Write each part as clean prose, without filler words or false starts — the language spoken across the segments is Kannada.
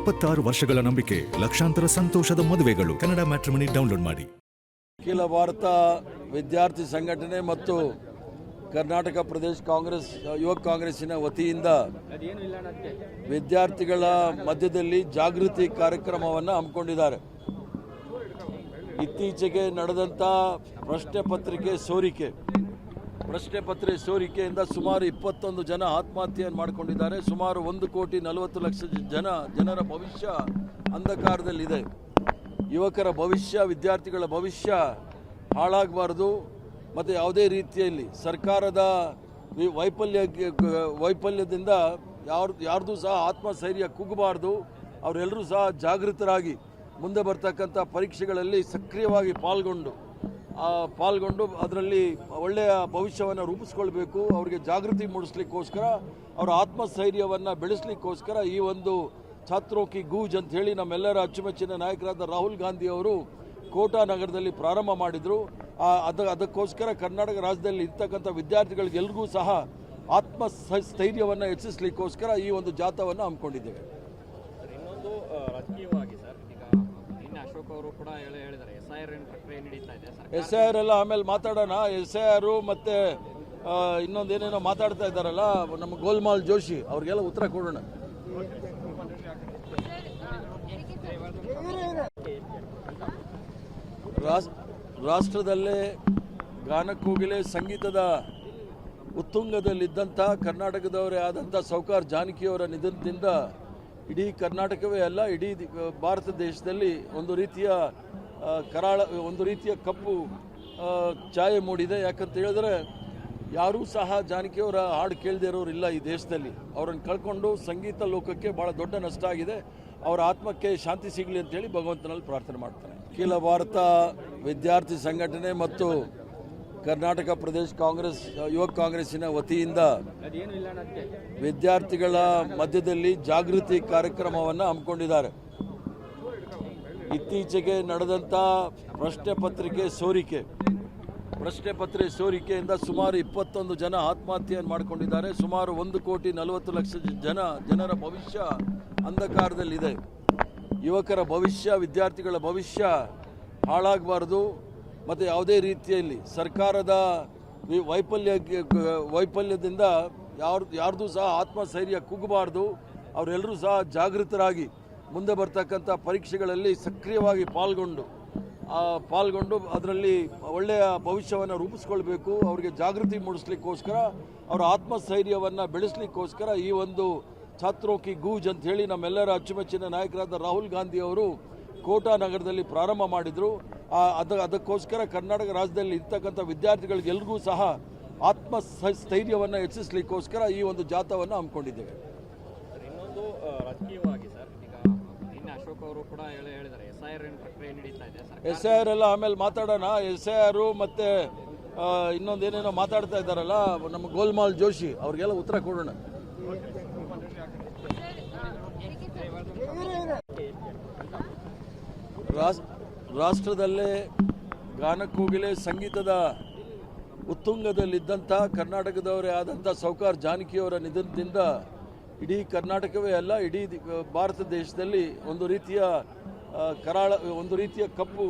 26 ವರ್ಷಗಳ ನಂಬಿಕೆ, ಲಕ್ಷಾಂತರ ಸಂತೋಷದ ಮದುವೆಗಳು. ಕನ್ನಡ ಮ್ಯಾಟ್ರಿಮನಿ ಡೌನ್ಲೋಡ್ ಮಾಡಿ. ಅಖಿಲ ಭಾರತ ವಿದ್ಯಾರ್ಥಿ ಸಂಘಟನೆ ಮತ್ತು ಕರ್ನಾಟಕ ಪ್ರದೇಶ ಕಾಂಗ್ರೆಸ್ ಯುವ ಕಾಂಗ್ರೆಸ್ಸಿನ ವತಿಯಿಂದ ವಿದ್ಯಾರ್ಥಿಗಳ ಮಧ್ಯದಲ್ಲಿ ಜಾಗೃತಿ ಕಾರ್ಯಕ್ರಮವನ್ನು ಹಮ್ಮಿಕೊಂಡಿದ್ದಾರೆ. ಇತ್ತೀಚೆಗೆ ನಡೆದಂಥ ಪ್ರಶ್ನೆ ಪತ್ರಿಕೆ ಸೋರಿಕೆಯಿಂದ ಸುಮಾರು 21 ಜನ ಆತ್ಮಹತ್ಯೆಯನ್ನು ಮಾಡಿಕೊಂಡಿದ್ದಾರೆ. ಸುಮಾರು 1,40,00,000 ಜನರ ಭವಿಷ್ಯ ಅಂಧಕಾರದಲ್ಲಿದೆ. ಯುವಕರ ಭವಿಷ್ಯ, ವಿದ್ಯಾರ್ಥಿಗಳ ಭವಿಷ್ಯ ಹಾಳಾಗಬಾರ್ದು ಮತ್ತು ಯಾವುದೇ ರೀತಿಯಲ್ಲಿ ಸರ್ಕಾರದ ವೈಫಲ್ಯದಿಂದ ಯಾರ್ದು ಸಹ ಆತ್ಮಸ್ಥೈರ್ಯ ಕುಗ್ಗಬಾರ್ದು. ಅವರೆಲ್ಲರೂ ಸಹ ಜಾಗೃತರಾಗಿ ಮುಂದೆ ಬರ್ತಕ್ಕಂಥ ಪರೀಕ್ಷೆಗಳಲ್ಲಿ ಸಕ್ರಿಯವಾಗಿ ಪಾಲ್ಗೊಂಡು ಅದರಲ್ಲಿ ಒಳ್ಳೆಯ ಭವಿಷ್ಯವನ್ನು ರೂಪಿಸ್ಕೊಳ್ಬೇಕು. ಅವರಿಗೆ ಜಾಗೃತಿ ಮೂಡಿಸ್ಲಿಕ್ಕೋಸ್ಕರ, ಅವರ ಆತ್ಮಸ್ಥೈರ್ಯವನ್ನು ಬೆಳೆಸಲಿಕ್ಕೋಸ್ಕರ ಈ ಒಂದು ಛಾತ್ರೋ ಕಿ ಗೂಂಜ್ ಅಂತ ಹೇಳಿ ನಮ್ಮೆಲ್ಲರ ಅಚ್ಚುಮೆಚ್ಚಿನ ನಾಯಕರಾದ ರಾಹುಲ್ ಗಾಂಧಿ ಅವರು ಕೋಟಾ ನಗರದಲ್ಲಿ ಪ್ರಾರಂಭ ಮಾಡಿದರು. ಅದಕ್ಕೋಸ್ಕರ ಕರ್ನಾಟಕ ರಾಜ್ಯದಲ್ಲಿ ಇರ್ತಕ್ಕಂಥ ವಿದ್ಯಾರ್ಥಿಗಳಿಗೆಲ್ರಿಗೂ ಸಹ ಆತ್ಮಸ್ಥೈರ್ಯವನ್ನು ಹೆಚ್ಚಿಸಲಿಕ್ಕೋಸ್ಕರ ಈ ಒಂದು ಜಾಥಾವನ್ನು ಹಮ್ಮಿಕೊಂಡಿದ್ದೇವೆ. ಇನ್ನೊಂದು ರಾಜಕೀಯವಾಗಿ ಸರ್, ಈಗ ನಿನ್ನೆ ಅಶೋಕ್ ಅವರು ಕೂಡ ಹೇಳಿದ್ದಾರೆ SIR ಪ್ರಕ್ರಿಯೆ ನಡೀತಾ ಇದೆ. SIR ಎಲ್ಲ ಆಮೇಲೆ ಮಾತಾಡೋಣ. SIR ಮತ್ತೆ ಇನ್ನೊಂದೇನೇನೋ ಮಾತಾಡ್ತಾ ಇದ್ದಾರಲ್ಲ ನಮ್ಮ ಗೋಲ್ಮಾಲ್ ಜೋಶಿ, ಅವ್ರಿಗೆಲ್ಲ ಉತ್ತರ ಕೊಡೋಣ. ರಾಷ್ಟ್ರದಲ್ಲೇ ಗಾನಕೋಗಿಲೆ ಸಂಗೀತದ ಉತ್ತುಂಗದಲ್ಲಿದ್ದಂಥ ಕರ್ನಾಟಕದವರೇ ಆದಂಥ ಸೌಕಾರ್ ಜಾನಕಿಯವರ ನಿಧನದಿಂದ ಇಡೀ ಕರ್ನಾಟಕವೇ ಅಲ್ಲ, ಇಡೀ ಭಾರತ ದೇಶದಲ್ಲಿ ಒಂದು ರೀತಿಯ ಕಪ್ಪು ಛಾಯೆ ಮೂಡಿದೆ. ಯಾಕಂತ ಹೇಳಿದ್ರೆ ಯಾರೂ ಸಹ ಜಾನಕಿಯವರ ಹಾಡು ಕೇಳದೇ ಇರೋರು ಇಲ್ಲ ಈ ದೇಶದಲ್ಲಿ. ಅವರನ್ನು ಕಳ್ಕೊಂಡು ಸಂಗೀತ ಲೋಕಕ್ಕೆ ಭಾಳ ದೊಡ್ಡ ನಷ್ಟ ಆಗಿದೆ. ಅವರ ಆತ್ಮಕ್ಕೆ ಶಾಂತಿ ಸಿಗಲಿ ಅಂತೇಳಿ ಭಗವಂತನಲ್ಲಿ ಪ್ರಾರ್ಥನೆ ಮಾಡ್ತಾನೆ. ಅಖಿಲ ಭಾರತ ವಿದ್ಯಾರ್ಥಿ ಸಂಘಟನೆ ಮತ್ತು ಕರ್ನಾಟಕ ಪ್ರದೇಶ ಕಾಂಗ್ರೆಸ್ ಯುವ ಕಾಂಗ್ರೆಸ್ಸಿನ ವತಿಯಿಂದ ವಿದ್ಯಾರ್ಥಿಗಳ ಮಧ್ಯದಲ್ಲಿ ಜಾಗೃತಿ ಕಾರ್ಯಕ್ರಮವನ್ನು ಹಮ್ಮಿಕೊಂಡಿದ್ದಾರೆ. ಇತ್ತೀಚೆಗೆ ನಡೆದಂಥ ಪ್ರಶ್ನೆ ಪತ್ರಿಕೆ ಸೋರಿಕೆಯಿಂದ ಸುಮಾರು 21 ಜನ ಆತ್ಮಹತ್ಯೆಯನ್ನು ಮಾಡಿಕೊಂಡಿದ್ದಾರೆ. ಸುಮಾರು 1,40,00,000 ಜನರ ಭವಿಷ್ಯ ಅಂಧಕಾರದಲ್ಲಿದೆ. ಯುವಕರ ಭವಿಷ್ಯ, ವಿದ್ಯಾರ್ಥಿಗಳ ಭವಿಷ್ಯ ಹಾಳಾಗಬಾರ್ದು ಮತ್ತು ಯಾವುದೇ ರೀತಿಯಲ್ಲಿ ಸರ್ಕಾರದ ವೈಫಲ್ಯದಿಂದ ಯಾರ್ದು ಸಹ ಆತ್ಮಸ್ಥೈರ್ಯ ಕುಗ್ಗಬಾರ್ದು. ಅವರೆಲ್ಲರೂ ಸಹ ಜಾಗೃತರಾಗಿ ಮುಂದೆ ಬರ್ತಕ್ಕಂಥ ಪರೀಕ್ಷೆಗಳಲ್ಲಿ ಸಕ್ರಿಯವಾಗಿ ಪಾಲ್ಗೊಂಡು ಅದರಲ್ಲಿ ಒಳ್ಳೆಯ ಭವಿಷ್ಯವನ್ನು ರೂಪಿಸ್ಕೊಳ್ಬೇಕು. ಅವರಿಗೆ ಜಾಗೃತಿ ಮೂಡಿಸ್ಲಿಕ್ಕೋಸ್ಕರ, ಅವರ ಆತ್ಮಸ್ಥೈರ್ಯವನ್ನು ಬೆಳೆಸಲಿಕ್ಕೋಸ್ಕರ ಈ ಒಂದು ಛಾತ್ರೋ ಕಿ ಗೂಂಜ್ ಅಂತ ಹೇಳಿ ನಮ್ಮೆಲ್ಲರ ಅಚ್ಚುಮೆಚ್ಚಿನ ನಾಯಕರಾದ ರಾಹುಲ್ ಗಾಂಧಿ ಅವರು ಕೋಟಾ ನಗರದಲ್ಲಿ ಪ್ರಾರಂಭ ಮಾಡಿದರು. ಅದಕ್ಕೋಸ್ಕರ ಕರ್ನಾಟಕ ರಾಜ್ಯದಲ್ಲಿ ಇರ್ತಕ್ಕಂಥ ವಿದ್ಯಾರ್ಥಿಗಳಿಗೆಲ್ರಿಗೂ ಸಹ ಆತ್ಮಸ್ಥೈರ್ಯವನ್ನು ಹೆಚ್ಚಿಸಲಿಕ್ಕೋಸ್ಕರ ಈ ಒಂದು ಜಾಥಾವನ್ನು ಹಮ್ಮಿಕೊಂಡಿದ್ದೇವೆ. ಇನ್ನೊಂದು ರಾಜಕೀಯವಾಗಿ ಸರ್, ಈಗ ನಿನ್ನೆ ಅಶೋಕ್ ಅವರು ಕೂಡ ಹೇಳಿದ್ದಾರೆ SIR ಪ್ರಕ್ರಿಯೆ ನಡೀತಾ ಇದೆ. SIR ಎಲ್ಲ ಆಮೇಲೆ ಮಾತಾಡೋಣ. SIR ಮತ್ತೆ ಇನ್ನೊಂದೇನೇನೋ ಮಾತಾಡ್ತಾ ಇದ್ದಾರಲ್ಲ ನಮ್ಮ ಗೋಲ್ಮಾಲ್ ಜೋಶಿ, ಅವ್ರಿಗೆಲ್ಲ ಉತ್ತರ ಕೊಡೋಣ. ರಾಷ್ಟ್ರದಲ್ಲೇ ಗಾನಕೋಗಿಲೆ ಸಂಗೀತದ ಉತ್ತುಂಗದಲ್ಲಿದ್ದಂಥ ಕರ್ನಾಟಕದವರೇ ಆದಂಥ ಸೌಕಾರ್ ಜಾನಕಿಯವರ ನಿಧನದಿಂದ ಇಡೀ ಕರ್ನಾಟಕವೇ ಅಲ್ಲ, ಇಡೀ ಭಾರತ ದೇಶದಲ್ಲಿ ಒಂದು ರೀತಿಯ ಕಪ್ಪು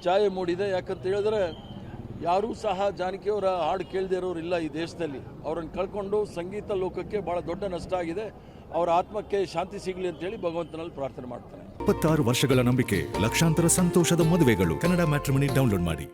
ಛಾಯೆ ಮೂಡಿದೆ. ಯಾಕಂತ ಹೇಳಿದ್ರೆ ಯಾರೂ ಸಹ ಜಾನಕಿಯವರ ಹಾಡು ಕೇಳದೇ ಇರೋರು ಇಲ್ಲ ಈ ದೇಶದಲ್ಲಿ. ಅವರನ್ನು ಕಳ್ಕೊಂಡು ಸಂಗೀತ ಲೋಕಕ್ಕೆ ಭಾಳ ದೊಡ್ಡ ನಷ್ಟ ಆಗಿದೆ. ಅವರ ಆತ್ಮಕ್ಕೆ ಶಾಂತಿ ಸಿಗಲಿ ಅಂತೇಳಿ ಭಗವಂತನಲ್ಲಿ ಪ್ರಾರ್ಥನೆ ಮಾಡ್ತಾನೆ. 26 ವರ್ಷಗಳ ನಂಬಿಕೆ, ಲಕ್ಷಾಂತರ ಸಂತೋಷದ ಮದುವೆಗಳು. ಕನ್ನಡ ಮ್ಯಾಟ್ರಿಮನಿ ಡೌನ್ಲೋಡ್ ಮಾಡಿ.